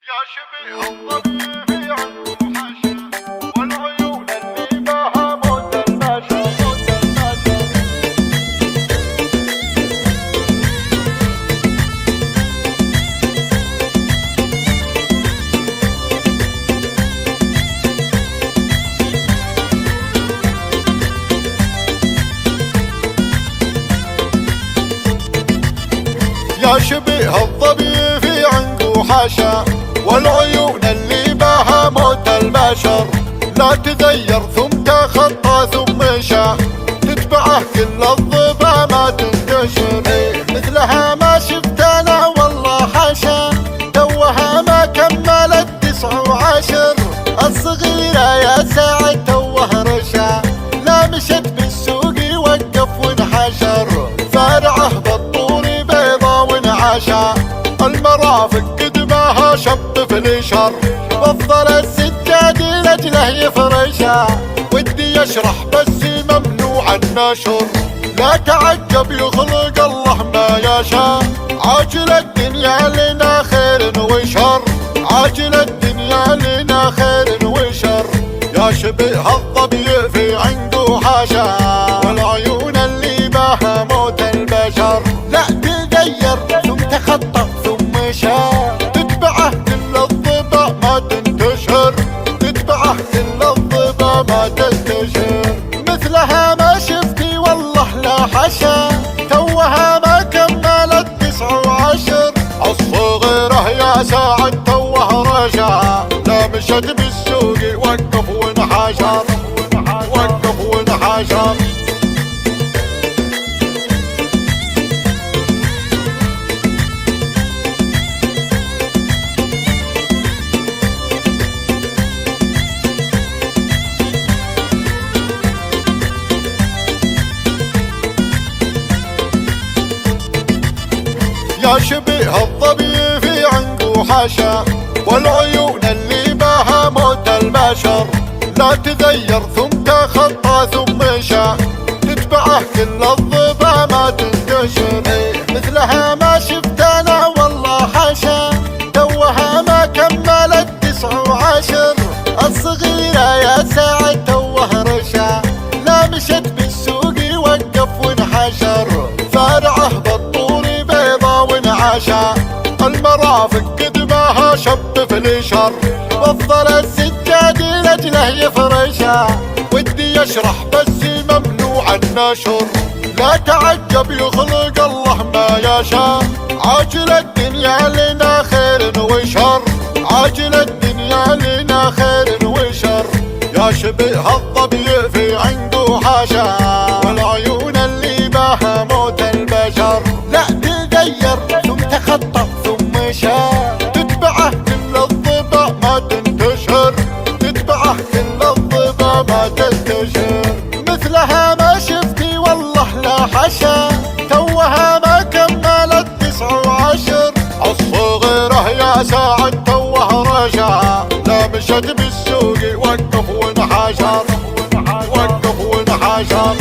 يا شبيه الظبي عنكم حاشا والعيون اللي بها موت البشر يا شبيه الظبي في عنكم حاشا والعيون اللي بها موت البشر لا تذير ثم تخطى ثم مشى تتبعه كل الظبا ما تنتشر مثلها ما شفت انا والله حاشا توها ما كملت 19 الصغيرة يا ساعد توه رشا لا مشت بالسوق وقف وانحشر فارعه بالطور بيضا وانعشا المرافق قدمها شب في الشر وفضل السجاد لجله يفرشها ودي يشرح بس ممنوع النشر لا تعجب يخلق الله ما يشاء عاجل الدنيا لنا خير وشر عاجل الدنيا لنا خير وشر يا شبيه الظبي في عنده حاشا والعيون اللي بها موت البشر لا تغير ثم تخطى ثم مشى تتبعه كل الظبا ما تنتشر تتبعه كل الظبا ما تنتشر مثلها ما شفتي والله لا حشا توها ما كملت 19 الصغيرة يا ساعد توه رشا لا مشت بالسوق وقف وانحشر وقف وانحشر يا شبيه الظبي في عنده حاشا والعيون اللي بها موت البشر لا تذير ثم تخطى ثم مشى تتبعه كل الظبا ما تنتشر مثلها ما شفت انا والله حاشا توها ما كملت 19 الصغيرة يا ساعد توه رشا لا مشت بالسوق وقف وانحشر فارعه بالطور بيضا وانعشا المرافق قدمها شب في الشر وفضل السجاد لجله يفرشها ودي يشرح بس ممنوع النشر لا تعجب يخلق الله ما يشاء عاجل الدنيا لنا خير وشر عاجل الدنيا لنا خير وشر يا شبيه الظبي في عنده حاشا والعيون اللي بها موت البشر لا تغير ثم تخطى ثم مشى تتبعه كل الظبا ما تنتشر تتبعه كل الظبا ما تنتشر مثلها ما شفتي والله لا حشا توها ما كملت 19 الصغيرة يا ساعد توه رشا لا مشت بالسوق وقف وانحشر وقف وانحشر